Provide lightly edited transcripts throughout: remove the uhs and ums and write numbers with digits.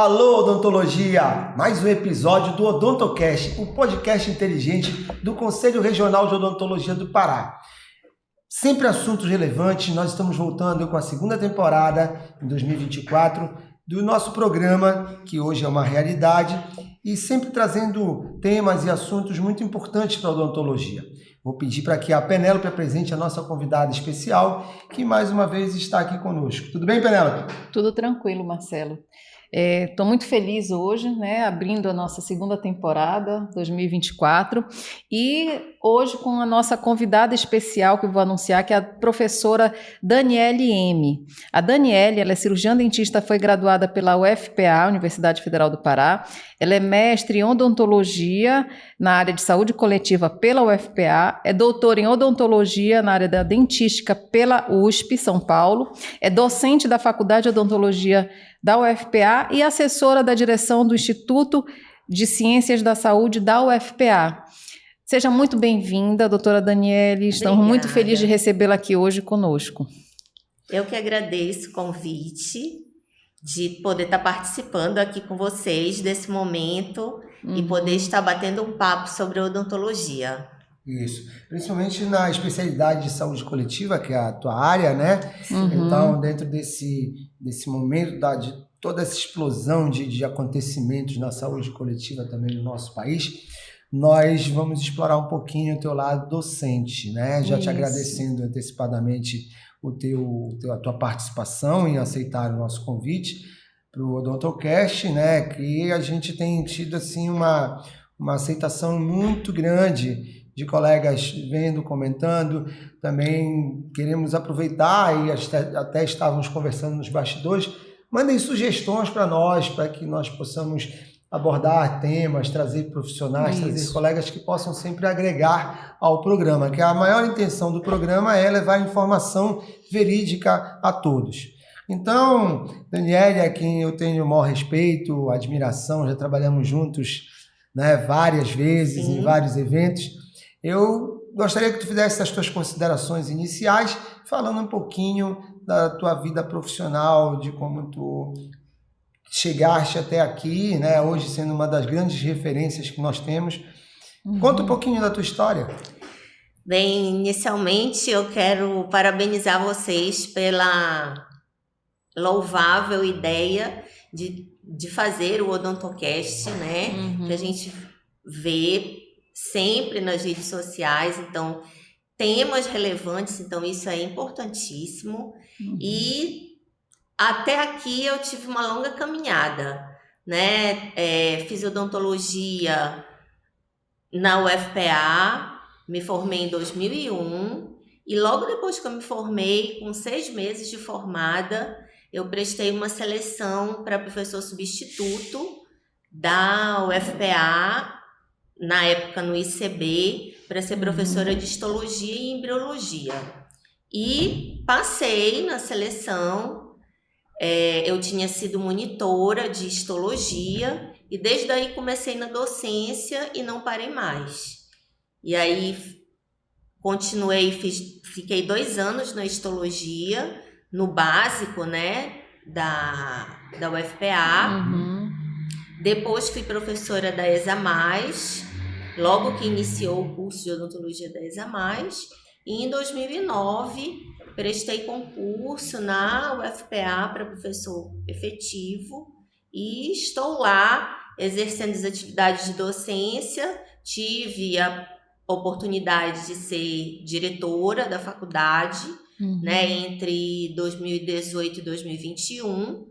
Alô, odontologia! Mais um episódio do OdontoCast, o podcast inteligente do Conselho Regional de Odontologia do Pará. Sempre assuntos relevantes, nós estamos voltando com a segunda temporada, em 2024, do nosso programa, que hoje é uma realidade, e sempre trazendo temas e assuntos muito importantes para a odontologia. Vou pedir para que a Penélope apresente a nossa convidada especial, que mais uma vez está aqui conosco. Tudo bem, Penélope? Tudo tranquilo, Marcelo. Estou muito feliz hoje, né, abrindo a nossa segunda temporada, 2024, e hoje com a nossa convidada especial que eu vou anunciar, que é a professora Daniele M. A Daniele, ela é cirurgiã dentista, foi graduada pela UFPA, Universidade Federal do Pará. Ela é mestre em odontologia na área de saúde coletiva pela UFPA, é doutora em odontologia na área da dentística pela USP, São Paulo, é docente da Faculdade de Odontologia da UFPA e assessora da direção do Instituto de Ciências da Saúde da UFPA. Seja muito bem-vinda, doutora Daniele. Estamos muito felizes de recebê-la aqui hoje conosco. Eu que agradeço o convite de poder estar participando aqui com vocês desse momento e poder estar batendo um papo sobre odontologia. Isso, principalmente na especialidade de saúde coletiva, que é a tua área, né? Então, dentro desse momento de toda essa explosão de acontecimentos na saúde coletiva também no nosso país, nós vamos explorar um pouquinho o teu lado docente, né? Já te agradecendo antecipadamente a tua participação em aceitar o nosso convite para o OdontoCast, né? Que a gente tem tido assim uma aceitação muito grande de colegas vendo, comentando. Também queremos aproveitar e até estávamos conversando nos bastidores. Mandem sugestões para nós, para que nós possamos abordar temas, trazer profissionais, trazer colegas que possam sempre agregar ao programa, que a maior intenção do programa é levar informação verídica a todos. Então, Daniele, a quem eu tenho o maior respeito, admiração, já trabalhamos juntos, né, várias vezes, em vários eventos. Eu gostaria que tu fizesse as tuas considerações iniciais, falando um pouquinho da tua vida profissional, de como tu chegaste até aqui, né? Hoje sendo uma das grandes referências que nós temos. Conta um pouquinho da tua história. Bem, inicialmente eu quero parabenizar vocês pela louvável ideia de fazer o OdontoCast, né? Que a gente vê sempre nas redes sociais, então temas relevantes, então isso é importantíssimo. E até aqui eu tive uma longa caminhada, né? Fiz odontologia na UFPA, me formei em 2001 e logo depois que eu me formei, com 6 meses de formada, eu prestei uma seleção para professor substituto da UFPA, na época no ICB, para ser professora de histologia e embriologia. E passei na seleção, eu tinha sido monitora de histologia e desde aí comecei na docência e não parei mais. E aí continuei, fiquei 2 anos na histologia, no básico, né, da UFPA. Depois fui professora da ESA+, logo que iniciou o curso de odontologia da ESA+, e em 2009 prestei concurso na UFPA para professor efetivo e estou lá exercendo as atividades de docência. Tive a oportunidade de ser diretora da faculdade, né, entre 2018 e 2021.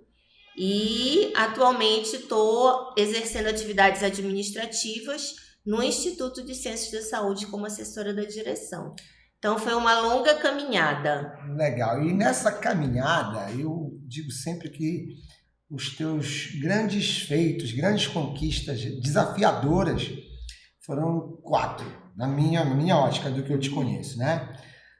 E atualmente estou exercendo atividades administrativas no Instituto de Ciências da Saúde como assessora da direção. Então foi uma longa caminhada. Legal. E nessa caminhada, eu digo sempre que os teus grandes feitos, grandes conquistas desafiadoras foram 4, na minha ótica do que eu te conheço, né?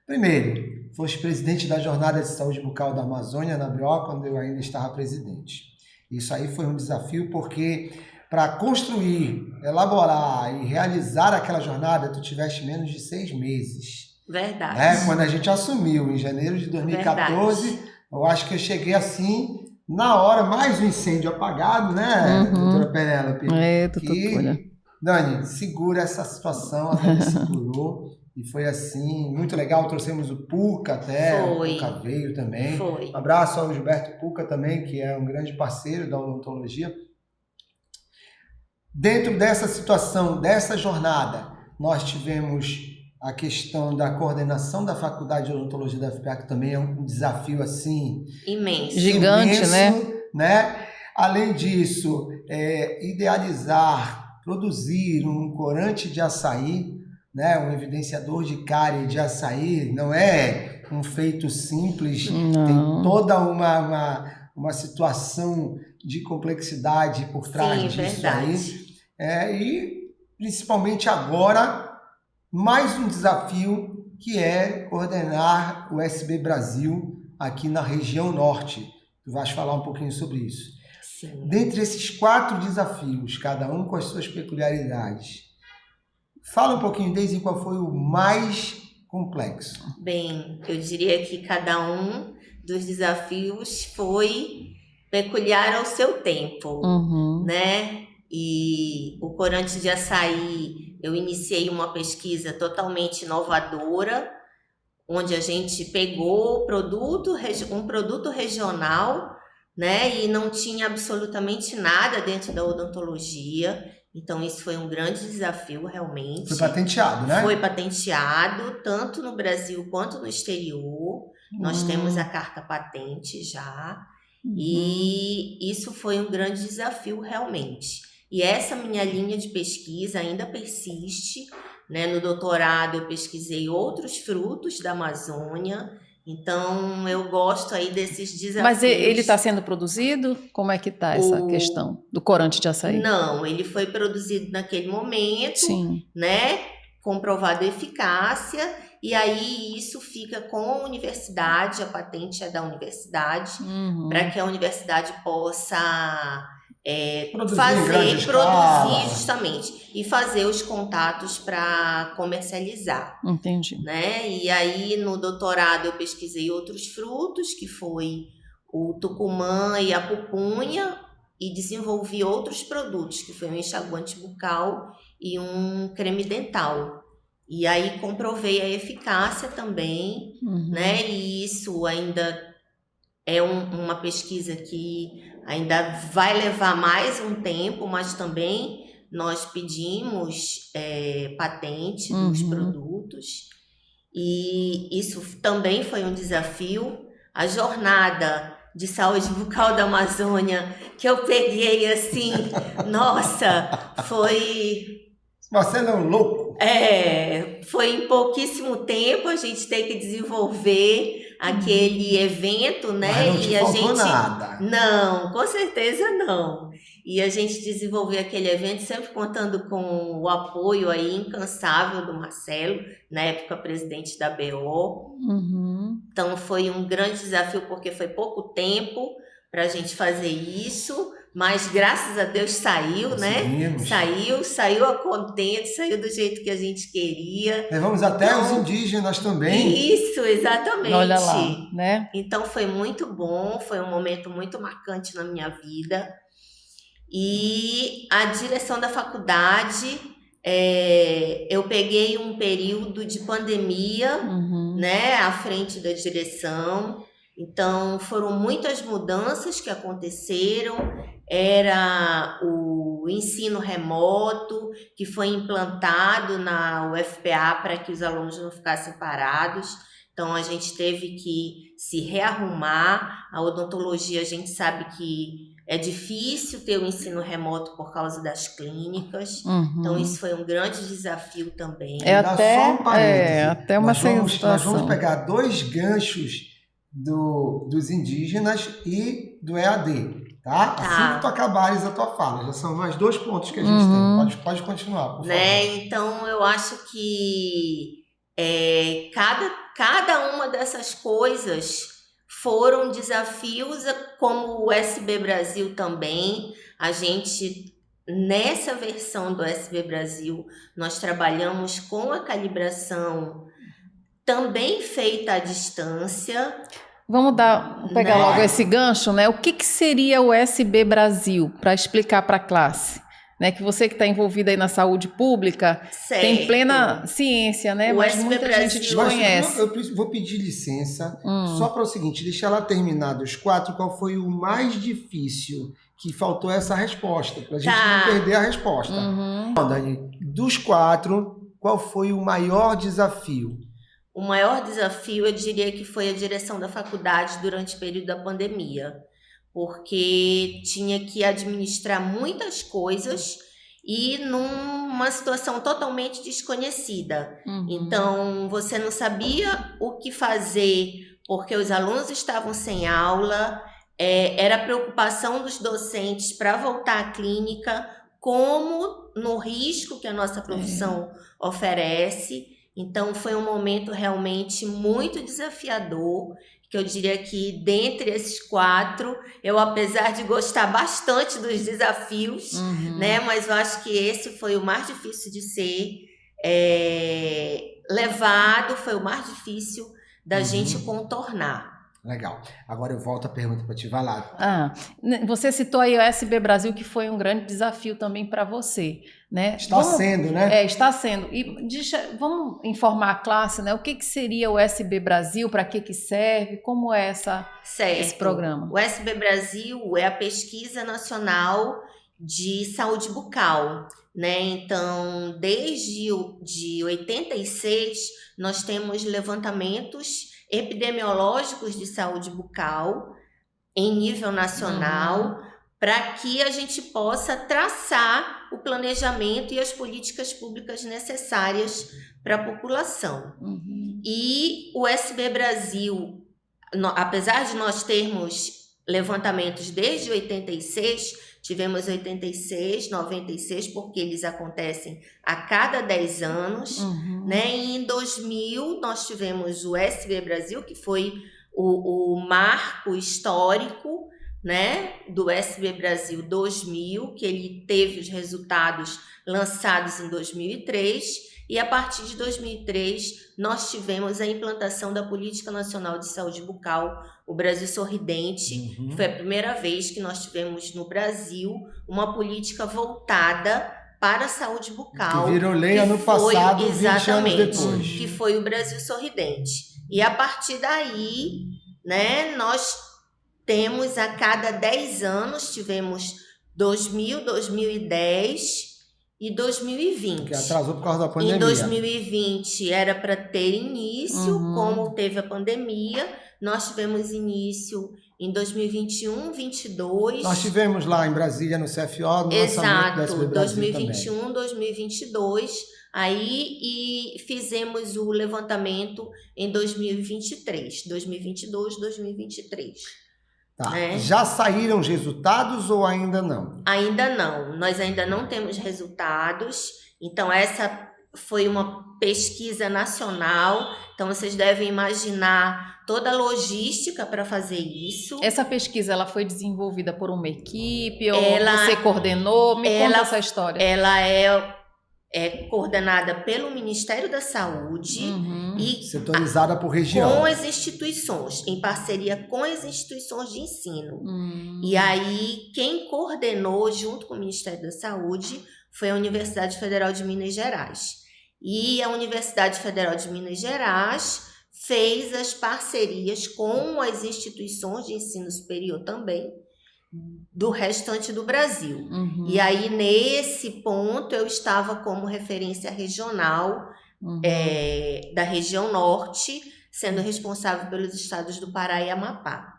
Primeiro, foste presidente da Jornada de Saúde Bucal da Amazônia, na BO, quando eu ainda estava presidente. Isso aí foi um desafio porque para construir, elaborar e realizar aquela jornada, tu tiveste menos de 6 meses. Verdade. Quando a gente assumiu, em janeiro de 2014, eu acho que eu cheguei assim, na hora, mais um incêndio apagado, né, doutora Penélope? doutora. Dani, segura essa situação, a Dani segurou. E foi assim, muito legal. Trouxemos o Puca até, o Puca veio também. Foi. Um abraço ao Gilberto Puca também, que é um grande parceiro da odontologia. Dentro dessa situação, dessa jornada, nós tivemos a questão da coordenação da Faculdade de Odontologia da FPA, que também é um desafio assim... imenso. Gigante, imenso, né? Além disso, idealizar, produzir um corante de açaí, né? Um evidenciador de cárie de açaí, não é um feito simples, Não. tem toda uma situação de complexidade por trás disso verdade. aí. E principalmente agora, mais um desafio que é coordenar o SB Brasil aqui na região norte. Tu vais falar um pouquinho sobre isso. Sim. Dentre esses 4 desafios, cada um com as suas peculiaridades, fala um pouquinho, Deise, qual foi o mais complexo? Bem, eu diria que cada um dos desafios foi peculiar ao seu tempo, né? E o corante de açaí, eu iniciei uma pesquisa totalmente inovadora, onde a gente pegou um produto regional, né? E não tinha absolutamente nada dentro da odontologia. Então, isso foi um grande desafio, realmente. Foi patenteado, né? Foi patenteado, tanto no Brasil quanto no exterior. Nós temos a carta patente já. E isso foi um grande desafio, realmente. E essa minha linha de pesquisa ainda persiste, né? No doutorado, eu pesquisei outros frutos da Amazônia. Então, eu gosto aí desses desafios. Mas ele está sendo produzido? Como é que está essa questão do corante de açaí? Não, ele foi produzido naquele momento, Sim. né? Comprovado eficácia, e aí isso fica com a universidade, a patente é da universidade, para que a universidade possa produzir justamente, e fazer os contatos para comercializar. Entendi. Né? E aí no doutorado eu pesquisei outros frutos, que foi o tucumã e a pupunha, e desenvolvi outros produtos, que foi um enxaguante bucal e um creme dental. E aí comprovei a eficácia também, né? E isso ainda é uma pesquisa que ainda vai levar mais um tempo, mas também nós pedimos patente dos produtos. E isso também foi um desafio. A jornada de saúde bucal da Amazônia, que eu peguei assim, nossa, foi... Marcelo é um louco. Foi em pouquíssimo tempo a gente tem que desenvolver aquele evento, né? Mas não te faltou nada. Não, com certeza não. E a gente desenvolveu aquele evento sempre contando com o apoio aí incansável do Marcelo, na época presidente da BO. Então foi um grande desafio, porque foi pouco tempo para a gente fazer isso, mas graças a Deus saiu, né? Saiu a contento, saiu do jeito que a gente queria. Levamos até os indígenas também. Isso, exatamente. Olha lá, né? Então foi muito bom, foi um momento muito marcante na minha vida. E a direção da faculdade, eu peguei um período de pandemia, né, à frente da direção. Então, foram muitas mudanças que aconteceram. Era o ensino remoto, que foi implantado na UFPA para que os alunos não ficassem parados. Então, a gente teve que se rearrumar. A odontologia, a gente sabe que é difícil ter o ensino remoto por causa das clínicas. Então, isso foi um grande desafio também. Até uma situação. Nós vamos pegar 2 ganchos dos indígenas e do EAD, tá? Assim que tu acabares a tua fala. Já são mais 2 pontos que a gente tem. Pode continuar, por favor. Então, eu acho que cada uma dessas coisas foram desafios, como o SB Brasil também. A gente, nessa versão do SB Brasil, nós trabalhamos com a calibração também feita à distância. Vamos pegar Né? logo esse gancho, né? O que seria o SB Brasil, para explicar para a classe? Né, que você que está envolvida aí na saúde pública tem Certo. plena ciência, né? O Mas SB muita gente Brasil- desconhece. Eu vou pedir licença só para o seguinte, deixar ela terminar dos 4, qual foi o mais difícil que faltou essa resposta, para a gente Tá. não perder a resposta. Uhum. Bom, Dani, dos 4, qual foi o maior desafio? O maior desafio, eu diria que foi a direção da faculdade durante o período da pandemia, porque tinha que administrar muitas coisas e numa situação totalmente desconhecida. Uhum. Então, você não sabia o que fazer, porque os alunos estavam sem aula, era a preocupação dos docentes para voltar à clínica, como no risco que a nossa profissão oferece. Então, foi um momento realmente muito desafiador, que eu diria que dentre esses 4, eu, apesar de gostar bastante dos desafios, né, mas eu acho que esse foi o mais difícil de ser levado, foi o mais difícil da gente contornar. Legal. Agora eu volto a pergunta para ti, vai lá. Você citou aí o SB Brasil, que foi um grande desafio também para você, né? Está sendo, né? Está sendo. E vamos informar a classe, né? O que seria o SB Brasil, para que serve, como é esse programa? O SB Brasil é a Pesquisa Nacional de Saúde Bucal, né? Então, desde de 86, nós temos levantamentos epidemiológicos de saúde bucal em nível nacional, para que a gente possa traçar o planejamento e as políticas públicas necessárias para a população. E o SB Brasil, apesar de nós termos levantamentos desde 86, tivemos 86, 96, porque eles acontecem a cada 10 anos, né? E em 2000 nós tivemos o SB Brasil, que foi o marco histórico, né, do SB Brasil 2000, que ele teve os resultados lançados em 2003, e a partir de 2003 nós tivemos a implantação da Política Nacional de Saúde Bucal, o Brasil Sorridente. Foi a primeira vez que nós tivemos no Brasil uma política voltada para a saúde bucal. Que virou lei ano passado, 20 anos depois. Que foi o Brasil Sorridente. E a partir daí, né, nós temos a cada 10 anos, tivemos 2000, 2010 e 2020. Que atrasou por causa da pandemia. Em 2020 era para ter início, como teve a pandemia, nós tivemos início em 2021, 22. Nós tivemos lá em Brasília, no CFO, no lançamento do SB Brasil 2021, também. 2022. Aí, e fizemos o levantamento em 2023, 2022, 2023. Tá. Né? Já saíram os resultados ou ainda não? Ainda não. Nós ainda não temos resultados. Então, essa foi uma pesquisa nacional. Então, vocês devem imaginar toda a logística para fazer isso. Essa pesquisa ela foi desenvolvida por uma equipe ou você coordenou? Me conta essa história. Ela é coordenada pelo Ministério da Saúde e setorizada por região. Com as instituições, em parceria com as instituições de ensino. E aí, quem coordenou junto com o Ministério da Saúde foi a Universidade Federal de Minas Gerais. E a Universidade Federal de Minas Gerais fez as parcerias com as instituições de ensino superior também, do restante do Brasil. E aí, nesse ponto, eu estava como referência regional da região norte, sendo responsável pelos estados do Pará e Amapá.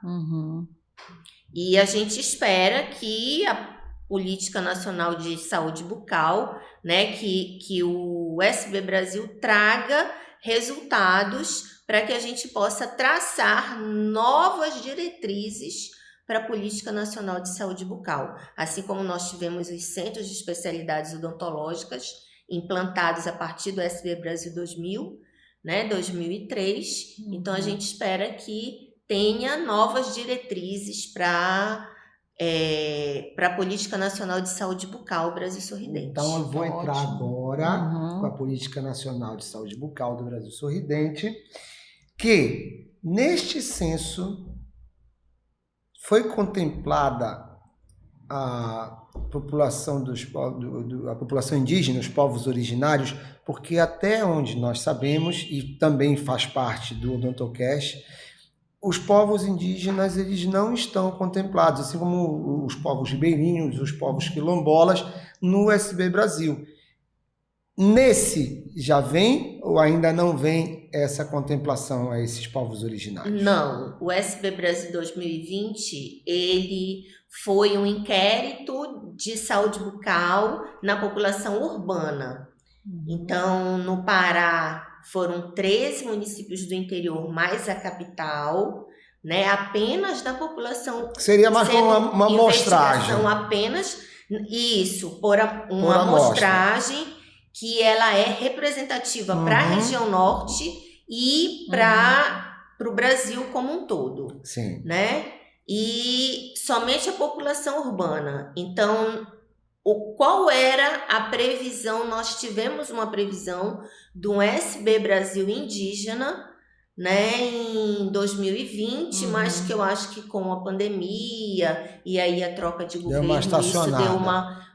E a gente espera que a Política Nacional de Saúde Bucal, né, que o SB Brasil traga resultados para que a gente possa traçar novas diretrizes para a Política Nacional de Saúde Bucal. Assim como nós tivemos os centros de especialidades odontológicas implantados a partir do SB Brasil 2000, né, 2003. Então, a gente espera que tenha novas diretrizes para a Política Nacional de Saúde Bucal Brasil Sorridente. Então, eu vou entrar agora com a Política Nacional de Saúde Bucal do Brasil Sorridente, que neste censo foi contemplada a população a população indígena, os povos originários, porque até onde nós sabemos, e também faz parte do Odontocast, os povos indígenas eles não estão contemplados, assim como os povos ribeirinhos, os povos quilombolas, no SB Brasil. Nesse já vem ou ainda não vem essa contemplação a esses povos originários? Não, o SB Brasil 2020, ele foi um inquérito de saúde bucal na população urbana. Então, no Pará, foram 13 municípios do interior, mais a capital, né? Apenas da população. Seria mais uma amostragem. Apenas, isso, uma amostragem que ela é representativa para a região norte e para o Brasil como um todo. Sim. Né? E somente a população urbana. Então, qual era a previsão? Nós tivemos uma previsão do SB Brasil indígena, né, em 2020, mas que eu acho que com a pandemia e aí a troca de governo, isso deu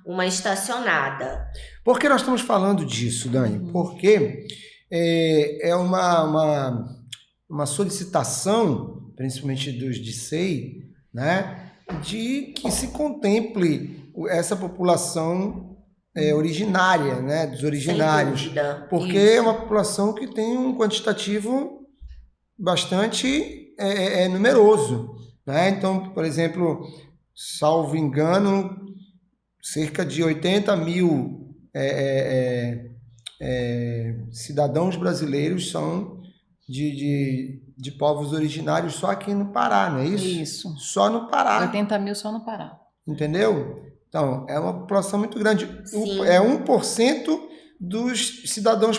uma estacionada. Por que nós estamos falando disso, Dani? Porque é uma solicitação, principalmente dos DICEI, né, de que se contemple essa população originária, né, dos originários. Sem dúvida. Porque é uma população que tem um quantitativo bastante numeroso, né? Então, por exemplo, salvo engano, cerca de 80 mil cidadãos brasileiros são de povos originários só aqui no Pará, não é isso? Isso. Só no Pará. 80 mil só no Pará. Entendeu? Então, é uma população muito grande. Sim. É 1% dos cidadãos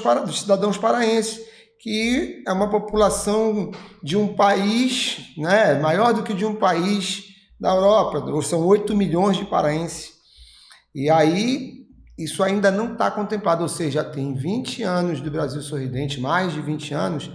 paraenses, que é uma população de um país, né, maior do que de um país da Europa, ou são 8 milhões de paraenses. E aí, isso ainda não está contemplado, ou seja, tem 20 anos do Brasil Sorridente, mais de 20 anos,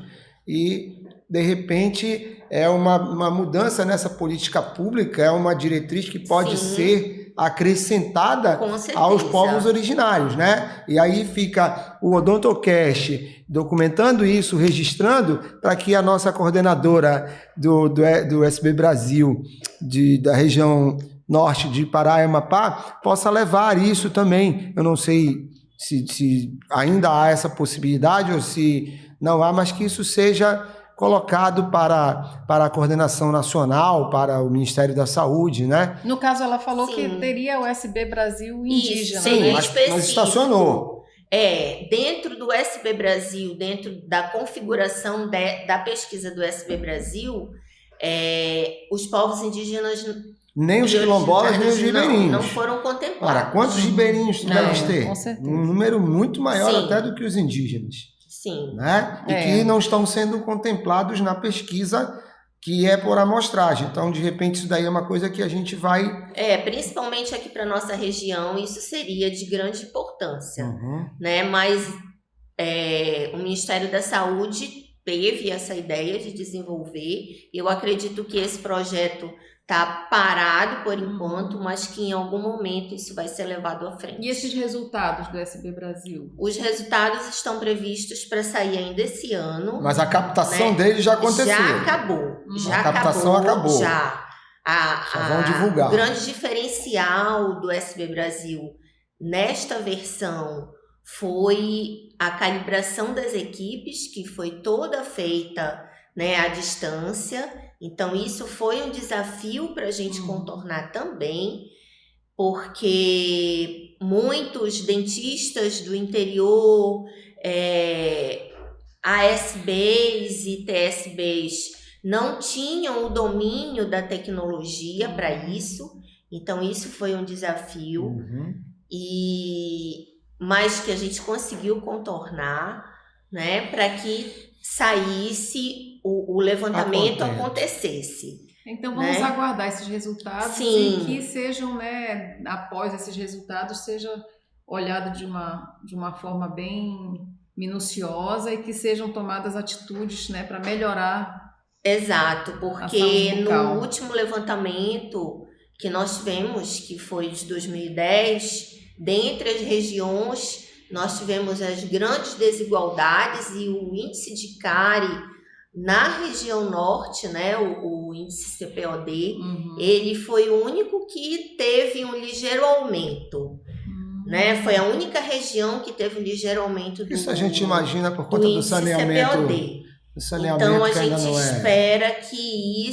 e, de repente, é uma mudança nessa política pública, é uma diretriz que pode ser acrescentada aos povos originários, né? E aí fica o Odontocast documentando isso, registrando, para que a nossa coordenadora do SB Brasil, da região norte de Pará e Amapá, possa levar isso também. Eu não sei se ainda há essa possibilidade ou se não há, mas que isso seja colocado para a coordenação nacional, para o Ministério da Saúde, né? No caso, ela falou Sim. que teria o SB Brasil indígena. Isso, seria né? Mas estacionou. Dentro do SB Brasil, dentro da configuração da pesquisa do SB Brasil, os povos indígenas... Nem os quilombolas, nem os ribeirinhos. Não foram contemplados. Ora, quantos ribeirinhos tu deves ter? Com certeza. Um número muito maior Sim. até do que os indígenas. Sim. Né? E que não estão sendo contemplados na pesquisa que é por amostragem. Então, de repente, isso daí é uma coisa que a gente vai... Principalmente aqui para nossa região, isso seria de grande importância. Né? Mas o Ministério da Saúde teve essa ideia de desenvolver. Eu acredito que esse projeto está parado por enquanto, mas que em algum momento isso vai ser levado à frente. E esses resultados do SB Brasil? Os resultados estão previstos para sair ainda esse ano. Mas a captação deles já aconteceu. Já acabou. A captação acabou. Já. Só vão divulgar. O grande diferencial do SB Brasil nesta versão foi a calibração das equipes, que foi toda feita, né, à distância. Então, isso foi um desafio para a gente contornar também, porque muitos dentistas do interior, ASBs e TSBs, não tinham o domínio da tecnologia para isso. Então, isso foi um desafio, mas que a gente conseguiu contornar, né, para que saísse o levantamento acontecesse. Então vamos aguardar esses resultados. Sim. E que sejam, né, após esses resultados, seja olhado de uma forma bem minuciosa e que sejam tomadas atitudes, né, para melhorar Exato, A porque saúde bucal. no último levantamento que nós tivemos, que foi de 2010, dentre as regiões, nós tivemos as grandes desigualdades e o índice de cárie na região norte, né, o índice CPOD, Uhum. ele foi o único que teve um ligeiro aumento, né? Foi a única região que teve um ligeiro aumento Isso a gente imagina por do conta do índice saneamento, CPOD. do saneamento Então a que ainda gente não é. espera que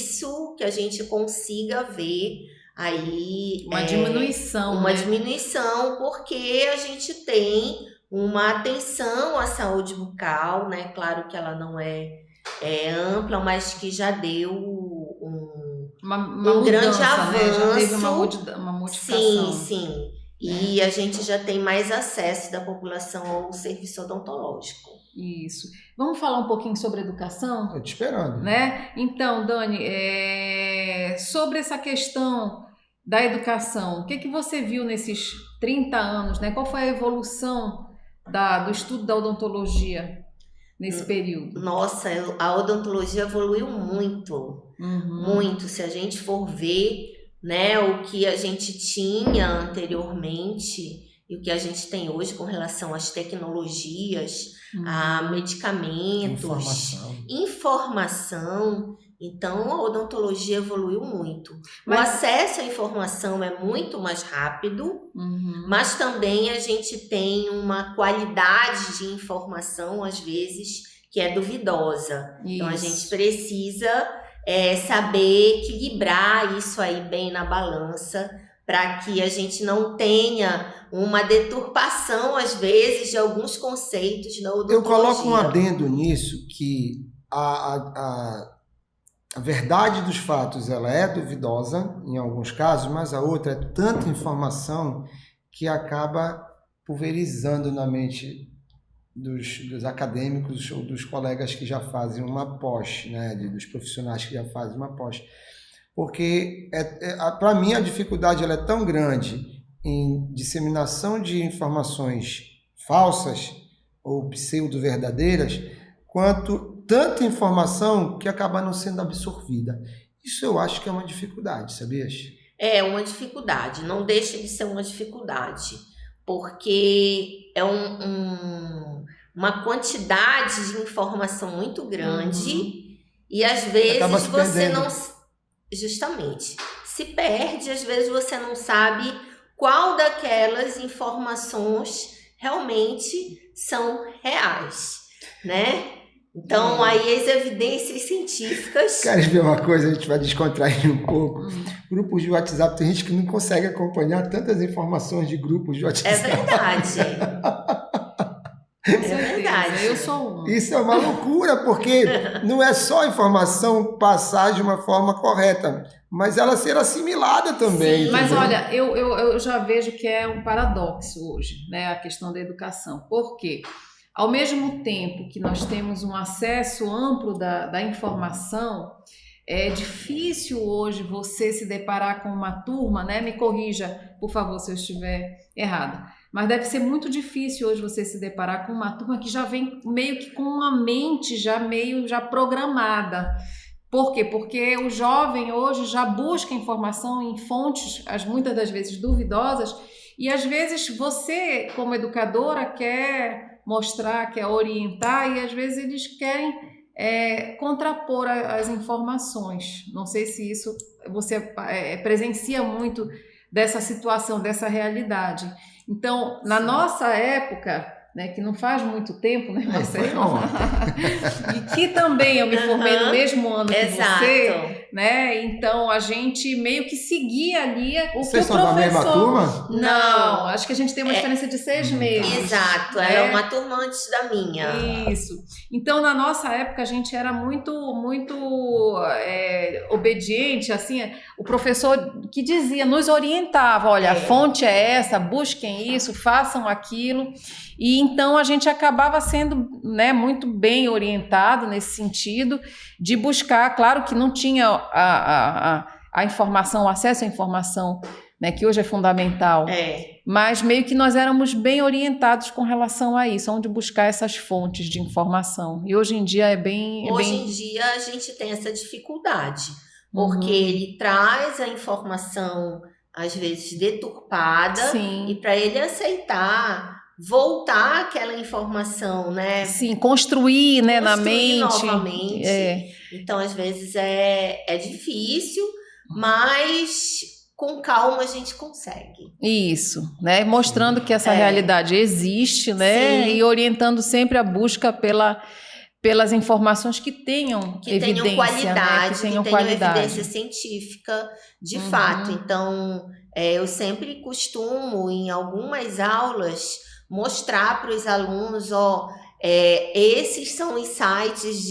a gente consiga ver aí Uma diminuição, uma né? diminuição, porque a gente tem uma atenção à saúde bucal, né? Claro que ela não é ampla, mas que já deu Uma grande mudança, né? Já teve avanço. uma modificação. Sim. E a gente já tem mais acesso da população ao serviço odontológico. Isso. Vamos falar um pouquinho sobre educação? Estou te esperando. Né? Então, Dani, sobre essa questão da educação, o que você viu nesses 30 anos, né? Qual foi a evolução do estudo da odontologia nesse período? Nossa, a odontologia evoluiu muito, muito. Se a gente for ver, né, o que a gente tinha anteriormente e o que a gente tem hoje com relação às tecnologias, a medicamentos, informação. Então, a odontologia evoluiu muito. O acesso à informação é muito mais rápido, mas também a gente tem uma qualidade de informação, às vezes, que é duvidosa. Isso. Então, a gente precisa saber equilibrar isso aí bem na balança, para que a gente não tenha uma deturpação, às vezes, de alguns conceitos na odontologia. Eu coloco um adendo nisso, que a verdade dos fatos ela é duvidosa em alguns casos, mas a outra é tanta informação que acaba pulverizando na mente dos acadêmicos ou dos colegas que já fazem uma pós, né, dos profissionais que já fazem uma pós. Porque, para mim, a dificuldade ela é tão grande em disseminação de informações falsas ou pseudo-verdadeiras, quanto tanta informação que acaba não sendo absorvida. Isso eu acho que é uma dificuldade, sabias? É uma dificuldade, não deixa de ser uma dificuldade, porque é uma quantidade de informação muito grande e às vezes você não... Justamente, se perde, às vezes você não sabe qual daquelas informações realmente são reais, né? Então, aí as evidências científicas... Queres ver uma coisa? A gente vai descontrair um pouco. Grupos de WhatsApp, tem gente que não consegue acompanhar tantas informações de grupos de WhatsApp. É verdade. É verdade. Eu sou um. Isso é uma loucura, porque não é só a informação passar de uma forma correta, mas ela ser assimilada também. Sim, mas olha, eu já vejo que é um paradoxo hoje, né, a questão da educação. Por quê? Ao mesmo tempo que nós temos um acesso amplo da informação, é difícil hoje você se deparar com uma turma, né? Me corrija, por favor, se eu estiver errada. Mas deve ser muito difícil hoje você se deparar com uma turma que já vem meio que com uma mente já programada. Por quê? Porque o jovem hoje já busca informação em fontes, muitas das vezes duvidosas, e às vezes você, como educadora, quer mostrar, quer orientar, e às vezes eles querem contrapor as informações. Não sei se isso você presencia muito dessa situação, dessa realidade. Então, na nossa época, né, que não faz muito tempo, né, Marcelo? E que também eu me formei no mesmo ano que você, né? Então a gente meio que seguia ali o que o professor... Vocês são da mesma turma? Não, acho que a gente tem uma diferença de 6 meses. Exato, ela é uma turma antes da minha. Isso. Então, na nossa época, a gente era muito obediente, assim, o professor que dizia, nos orientava, olha, a fonte é essa, busquem isso, façam aquilo. E então a gente acabava sendo, né, muito bem orientado nesse sentido de buscar, claro que não tinha a informação, o acesso à informação né, que hoje é fundamental. Mas meio que nós éramos bem orientados com relação a isso, onde buscar essas fontes de informação. E hoje em dia Hoje em dia a gente tem essa dificuldade, porque ele traz a informação, às vezes, deturpada, Sim. e para ele aceitar, voltar aquela informação, né? Sim, construir, né, na mente. Novamente. Então, às vezes, é difícil, mas com calma a gente consegue. Isso, né? Mostrando que essa realidade existe, né? Sim. E orientando sempre a busca pelas informações que tenham evidência, tenham qualidade, né? que tenham evidência científica, de fato. Então, eu sempre costumo, em algumas aulas, mostrar para os alunos, esses são os sites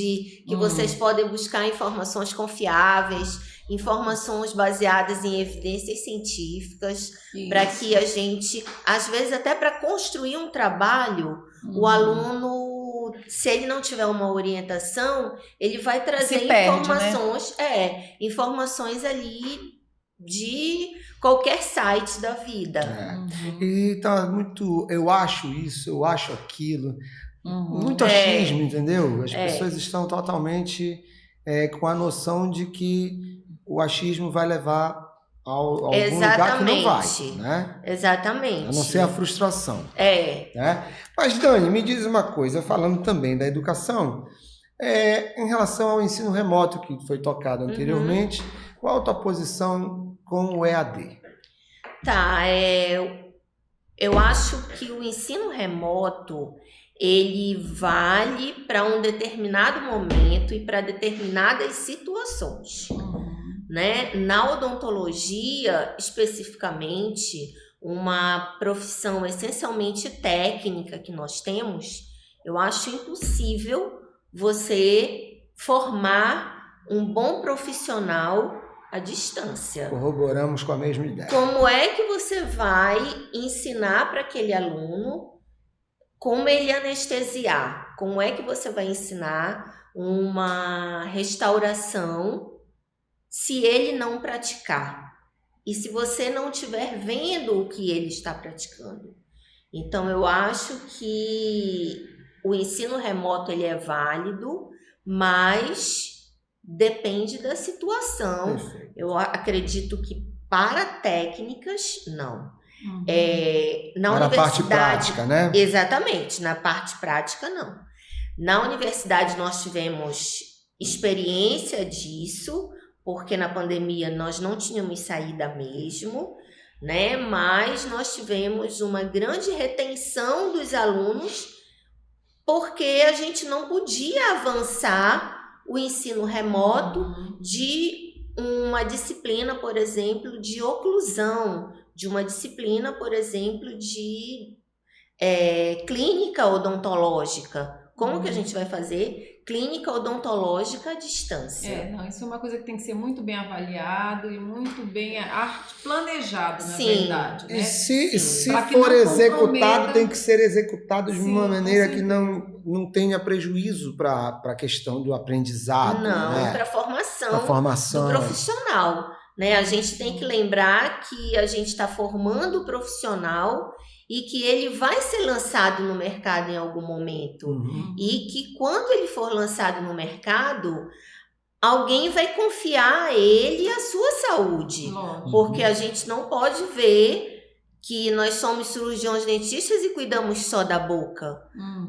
que vocês podem buscar informações confiáveis, informações baseadas em evidências científicas, para que a gente, às vezes até para construir um trabalho, o aluno, se ele não tiver uma orientação, ele vai trazer informações, informações ali de qualquer site da vida. E tá muito, eu acho isso, eu acho aquilo, muito achismo, entendeu? As pessoas estão totalmente com a noção de que o achismo vai levar a algum lugar que não vai, né? Exatamente. A não ser a frustração. Né? Mas, Dani, me diz uma coisa, falando também da educação, em relação ao ensino remoto que foi tocado anteriormente, qual a tua posição com o EAD? Eu acho que o ensino remoto, ele vale para um determinado momento e para determinadas situações. Né? Na odontologia, especificamente, uma profissão essencialmente técnica que nós temos, eu acho impossível você formar um bom profissional à distância. Corroboramos com a mesma ideia. Como é que você vai ensinar para aquele aluno como ele anestesiar? Como é que você vai ensinar uma restauração se ele não praticar? E se você não estiver vendo o que ele está praticando? Então, eu acho que o ensino remoto ele é válido, mas depende da situação. Perfeito. Eu acredito que para técnicas, não. Na para universidade, a parte prática, né? Exatamente, na parte prática, não. Na universidade, nós tivemos experiência disso, porque na pandemia nós não tínhamos saída mesmo, né? Mas nós tivemos uma grande retenção dos alunos, porque a gente não podia avançar o ensino remoto de uma disciplina, por exemplo, de oclusão, de uma disciplina, por exemplo, de clínica odontológica. Como que a gente vai fazer clínica odontológica à distância? Isso é uma coisa que tem que ser muito bem avaliado e muito bem planejado, na verdade. Né? E se for executado, tem que ser executado de uma maneira que não tenha prejuízo para a questão do aprendizado. Não, para a formação do profissional. Né? A gente tem que lembrar que a gente está formando o profissional e que ele vai ser lançado no mercado em algum momento. E que quando ele for lançado no mercado, alguém vai confiar a ele a sua saúde. Porque a gente não pode ver que nós somos cirurgiões dentistas e cuidamos só da boca.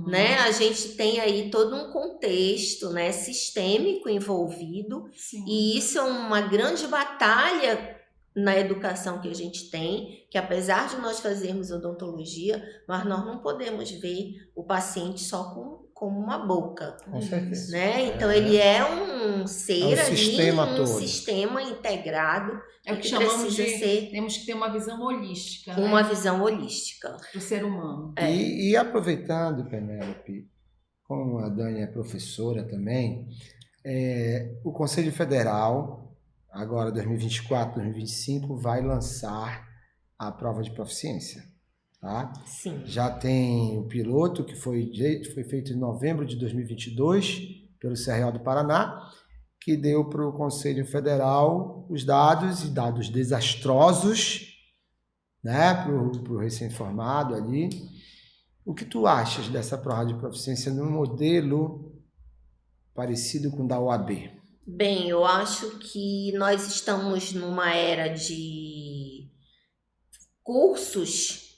Né? A gente tem aí todo um contexto, né, sistêmico envolvido. E isso é uma grande batalha na educação que a gente tem, que apesar de nós fazermos odontologia, mas nós não podemos ver o paciente só como uma boca. Com certeza. Né? Então, ele é um ser ali, sistema sistema integrado. É o que chamamos temos que ter uma visão holística. Uma visão holística. Do ser humano. E aproveitando, Penélope, como a Dani é professora também, o Conselho Federal, agora 2024, 2025, vai lançar a prova de proficiência. Tá? Sim. Já tem o piloto, que foi feito em novembro de 2022, pelo CRO do Paraná, que deu para o Conselho Federal os dados, e dados desastrosos, né, para o recém-formado ali. O que tu achas dessa prova de proficiência num modelo parecido com o da OAB? Bem, eu acho que nós estamos numa era de cursos,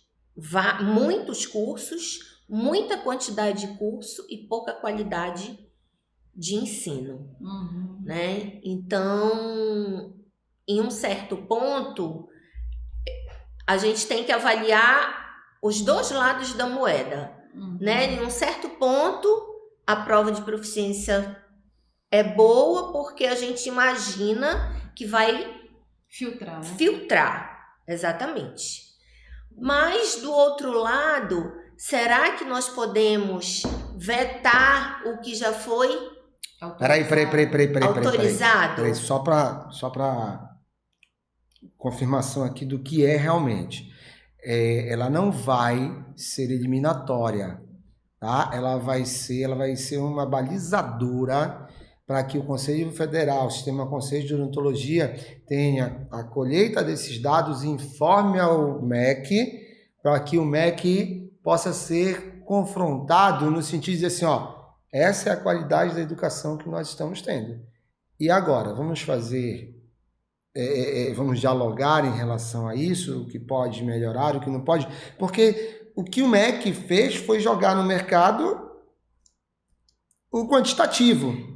muitos cursos, muita quantidade de curso e pouca qualidade de ensino, né? Então, em um certo ponto, a gente tem que avaliar os dois lados da moeda, né? Em um certo ponto, a prova de proficiência é boa porque a gente imagina que vai filtrar, né? Filtrar, exatamente. Mas, do outro lado, será que nós podemos vetar o que já foi Peraí. autorizado? Só para confirmação aqui do que é realmente. Ela não vai ser eliminatória, tá? Ela vai ser uma balizadora para que o Conselho Federal, o Sistema Conselho de Odontologia, tenha a colheita desses dados e informe ao MEC, para que o MEC possa ser confrontado no sentido de dizer assim, ó, essa é a qualidade da educação que nós estamos tendo. E agora, vamos fazer... vamos dialogar em relação a isso, o que pode melhorar, o que não pode, porque o que o MEC fez foi jogar no mercado o quantitativo.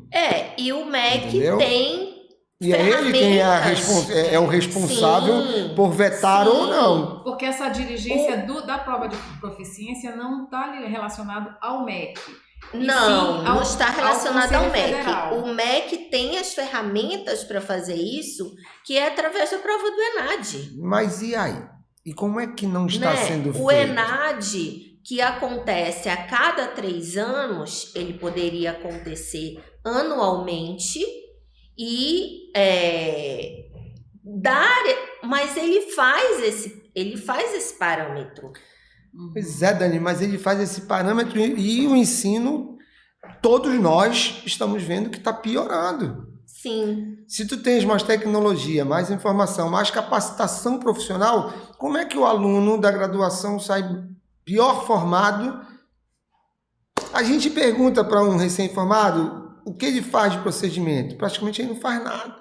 E o MEC entendeu? Tem e é ele quem é o responsável por vetar ou não. Porque essa diligência da prova de proficiência não está relacionado ao MEC. Não está relacionado ao MEC. Federal. O MEC tem as ferramentas para fazer isso, que é através da prova do ENAD. Mas e aí? E como é que não está sendo feito? O ENAD, que acontece a cada 3 anos, ele poderia acontecer anualmente e mas ele faz esse parâmetro. Pois é, Dani, mas ele faz esse parâmetro e o ensino, todos nós estamos vendo que está piorando. Sim. Se tu tens mais tecnologia, mais informação, mais capacitação profissional, como é que o aluno da graduação sai pior formado? A gente pergunta para um recém-formado o que ele faz de procedimento. Praticamente ele não faz nada.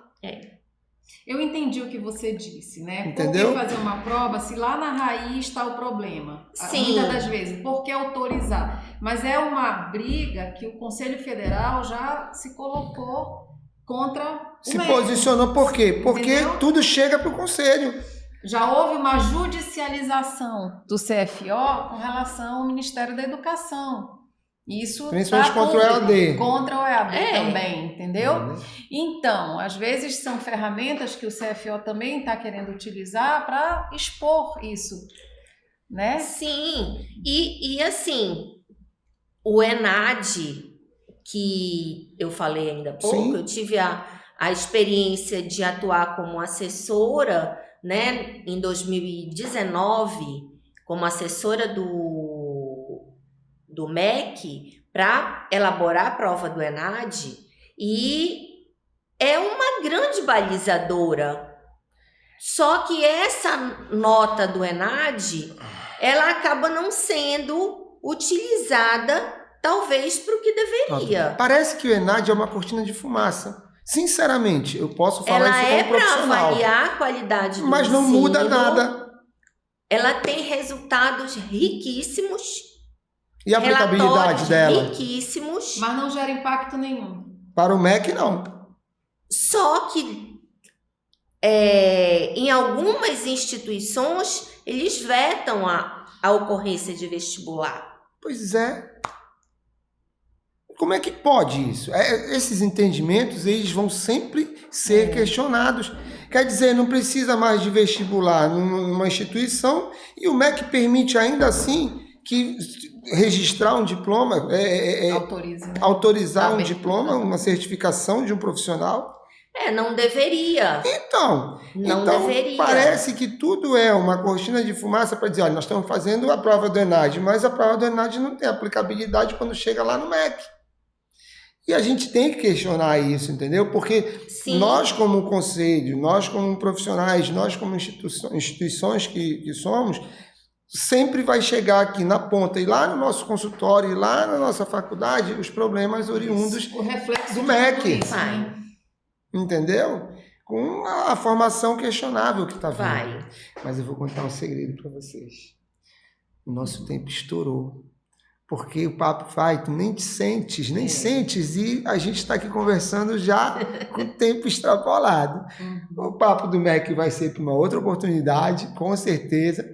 Eu entendi o que você disse, né? Entendeu? Por que fazer uma prova se lá na raiz está o problema? Sim. Muitas das vezes, por que autorizar? Mas é uma briga que o Conselho Federal já se colocou contra o Se MEC. posicionou por quê? Porque Entendeu? tudo chega para o Conselho. Já houve uma judicialização do CFO com relação ao Ministério da Educação. Isso Principalmente tá contra o EAD. Contra o EAD também, entendeu? Então, às vezes são ferramentas que o CFO também está querendo utilizar para expor isso, né? Sim, e assim, o ENAD, que eu falei ainda há pouco, Sim. eu tive a experiência de atuar como assessora, né, em 2019, como assessora do MEC para elaborar a prova do ENAD, e é uma grande balizadora. Só que essa nota do ENAD, ela acaba não sendo utilizada, talvez, para o que deveria. Parece que o ENAD é uma cortina de fumaça. Sinceramente, eu posso falar Ela isso é como para profissional. avaliar a qualidade do Mas não ensino. muda nada. Ela tem resultados riquíssimos. E a aplicabilidade relatórios dela? riquíssimos. Mas não gera impacto nenhum. Para o MEC, não. Só que em algumas instituições eles vetam a ocorrência de vestibular. Pois é. Como é que pode isso? Esses entendimentos, eles vão sempre ser questionados. Quer dizer, não precisa mais de vestibular numa instituição e o MEC permite ainda assim que registrar um diploma, Autoriza, né? autorizar um diploma, uma certificação de um profissional. Não deveria. Então Deveria. Parece que tudo é uma cortina de fumaça para dizer, olha, nós estamos fazendo a prova do ENAD, mas a prova do ENAD não tem aplicabilidade quando chega lá no MEC. E a gente tem que questionar isso, entendeu? Porque Sim. nós como conselho, nós como profissionais, nós como instituições que somos, sempre vai chegar aqui na ponta e lá no nosso consultório e lá na nossa faculdade os problemas oriundos O reflexo do de MEC. tudo isso, Vai. né? Entendeu? Com a formação questionável que está vindo. Vai. Mas eu vou contar um segredo para vocês. O nosso tempo estourou. Porque o papo vai, tu nem sentes, e a gente está aqui conversando já com o tempo extrapolado. O papo do MEC vai ser para uma outra oportunidade, com certeza.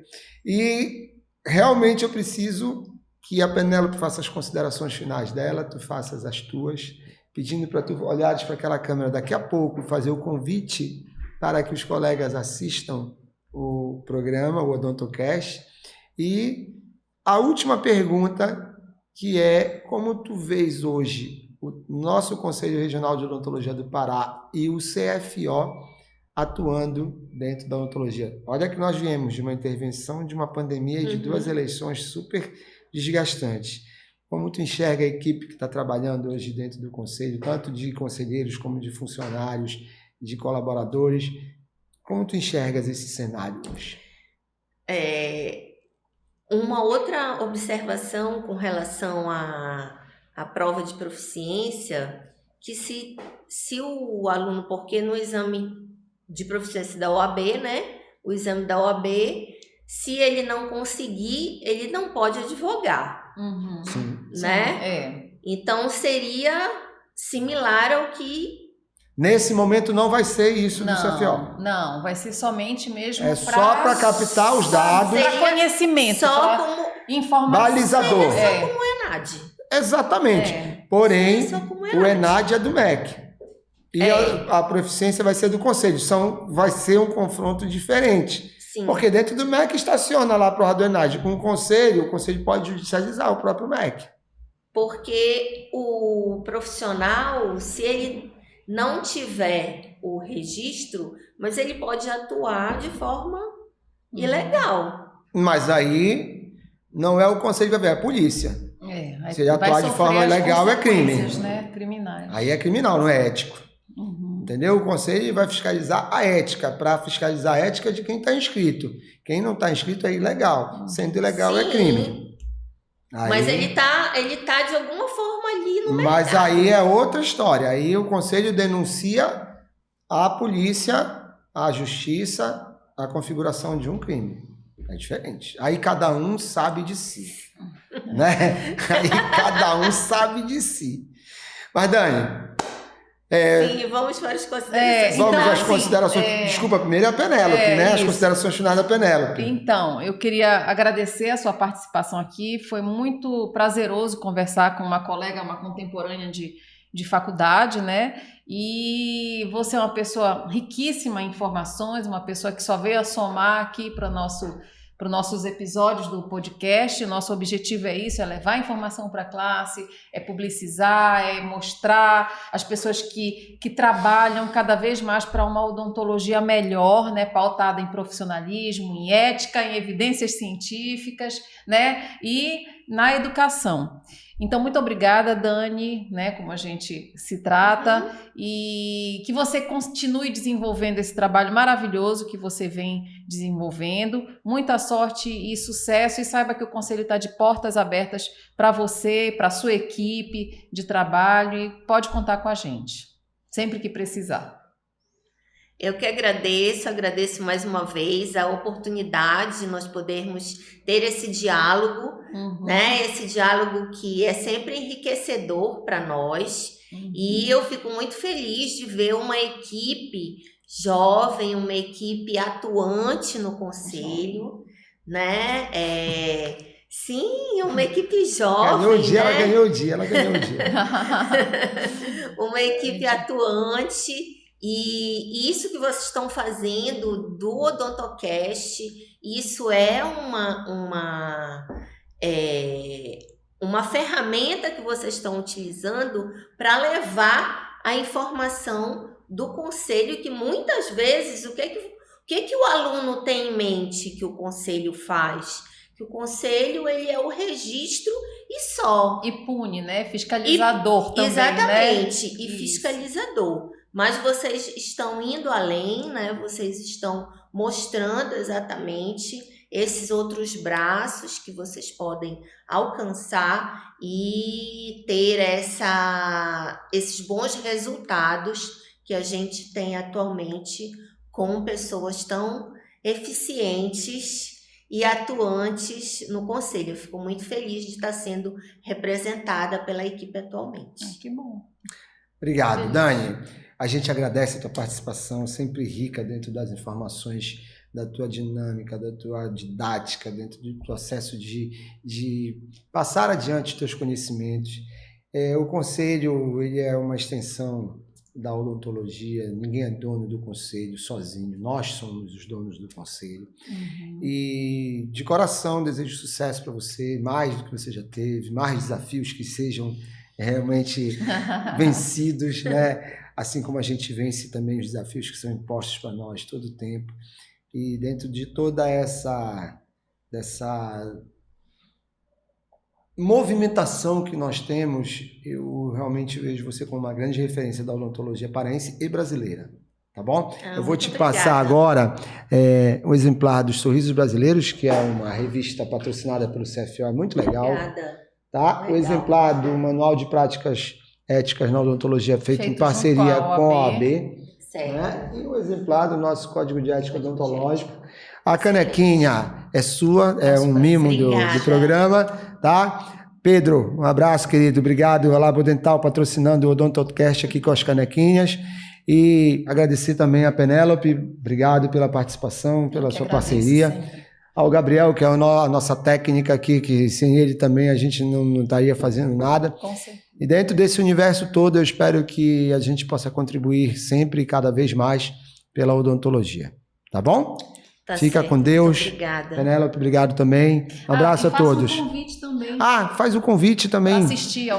E realmente eu preciso que a Penélope faça as considerações finais dela, tu faças as tuas, pedindo para tu olhares para aquela câmera daqui a pouco, fazer o convite para que os colegas assistam o programa, o Odontocast. E a última pergunta, que é como tu vês hoje o nosso Conselho Regional de Odontologia do Pará e o CFO atuando dentro da odontologia. Olha que nós viemos de uma intervenção, de uma pandemia e de 2 eleições super desgastantes. Como tu enxerga a equipe que está trabalhando hoje dentro do Conselho, tanto de conselheiros como de funcionários, de colaboradores? Como tu enxergas esse cenário hoje? Uma outra observação com relação à prova de proficiência, que se o aluno, porque no exame de proficiência da OAB, né, o exame da OAB, se ele não conseguir, ele não pode advogar, Sim. né? Então seria similar ao que... Nesse momento não vai ser isso do CFO. Não, vai ser somente mesmo só para captar os dados. Para conhecimento, só como informação. Balizador. Só como o ENAD. Exatamente. Porém, Só como o ENAD é do MEC. E a proficiência vai ser do Conselho. Vai ser um confronto diferente. Sim. Porque dentro do MEC estaciona lá a prova do ENAD. Com o Conselho pode judicializar o próprio MEC. Porque o profissional, se ele não tiver o registro, mas ele pode atuar de forma ilegal. Mas aí não é o Conselho que vai ver, é a polícia. Se ele atuar de forma ilegal, é crime. Né? Criminais. Aí é criminal, não é ético. Entendeu? O Conselho vai fiscalizar a ética, para fiscalizar a ética de quem está inscrito. Quem não está inscrito é ilegal. Sendo ilegal, Sim. é crime. Aí, mas ele tá de alguma forma ali no mercado. Mas aí é outra história. Aí o Conselho denuncia à polícia, à justiça, a configuração de um crime. É diferente. Aí cada um sabe de si. Né? Aí cada um sabe de si. Mas, Dani... Sim, vamos para as considerações. Vamos então, às considerações. Desculpa, primeiro é a Penélope, né? As considerações finais da Penélope. Então, eu queria agradecer a sua participação aqui. Foi muito prazeroso conversar com uma colega, uma contemporânea de faculdade, né? E você é uma pessoa riquíssima em informações, uma pessoa que só veio a somar aqui para os nossos episódios do podcast. Nosso objetivo é isso, é levar informação para a classe, é publicizar, é mostrar as pessoas que trabalham cada vez mais para uma odontologia melhor, né, pautada em profissionalismo, em ética, em evidências científicas, né, e na educação. Então, muito obrigada, Dani, né, como a gente se trata, e que você continue desenvolvendo esse trabalho maravilhoso que você vem desenvolvendo. Muita sorte e sucesso, e saiba que o Conselho está de portas abertas para você, para a sua equipe de trabalho, e pode contar com a gente, sempre que precisar. Eu que agradeço mais uma vez a oportunidade de nós podermos ter esse diálogo, né? Esse diálogo que é sempre enriquecedor para nós. E eu fico muito feliz de ver uma equipe jovem, uma equipe atuante no Conselho, né? Sim, uma equipe jovem. Ganhou o dia, né? ela ganhou o dia. Uma equipe atuante. E isso que vocês estão fazendo do Odontocast, isso é uma ferramenta que vocês estão utilizando para levar a informação do Conselho, que muitas vezes, o que o aluno tem em mente que o Conselho faz? que o conselho ele é o registro e só. E pune, né? Fiscalizador também, Exatamente, né? e Isso. fiscalizador. Mas vocês estão indo além, né? Vocês estão mostrando exatamente esses outros braços que vocês podem alcançar e ter esses bons resultados que a gente tem atualmente com pessoas tão eficientes e atuantes no conselho. Eu fico muito feliz de estar sendo representada pela equipe atualmente. Que bom. Obrigado, Feliz. Dani. A gente agradece a tua participação, sempre rica dentro das informações, da tua dinâmica, da tua didática, dentro do processo de passar adiante os teus conhecimentos. O conselho ele é uma extensão da odontologia, ninguém é dono do conselho sozinho, nós somos os donos do conselho. E de coração desejo sucesso para você, mais do que você já teve, mais desafios que sejam realmente vencidos, né? Assim como a gente vence também os desafios que são impostos para nós todo o tempo. E dentro de toda dessa movimentação que nós temos, eu realmente vejo você como uma grande referência da odontologia paraense e brasileira, tá bom? Eu vou te passar agora um exemplar dos Sorrisos Brasileiros, que é uma revista patrocinada pelo CFO, é muito legal. Obrigada. Tá? O exemplar do Manual de Práticas Éticas na Odontologia, feito em parceria com a OAB. Certo. Né? E o exemplar do nosso Código de Ética Odontológico. A canequinha é sua, é um mimo do programa, tá? Pedro, um abraço, querido. Obrigado, Labo Dental, patrocinando o Odontocast aqui com as canequinhas. E agradecer também a Penélope, obrigado pela participação, pela sua parceria. Sempre. Ao Gabriel, que é a nossa técnica aqui, que sem ele também a gente não estaria fazendo nada. Com certeza. E dentro desse universo todo, eu espero que a gente possa contribuir sempre e cada vez mais pela odontologia. Tá bom? Tá Fica certo. com Deus. Muito obrigada. Penélope, obrigado também. Um abraço a todos. Faça um convite também. Faz o convite também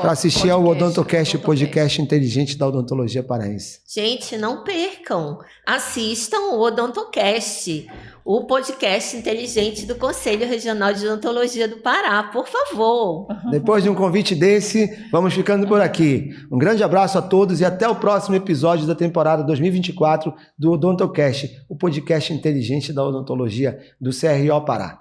para assistir ao Odontocast, o podcast inteligente da odontologia paraense. Gente, não percam. Assistam o Odontocast, o podcast inteligente do Conselho Regional de Odontologia do Pará, por favor. Depois de um convite desse, vamos ficando por aqui. Um grande abraço a todos e até o próximo episódio da temporada 2024 do Odontocast, o podcast inteligente da odontologia do CRO Pará.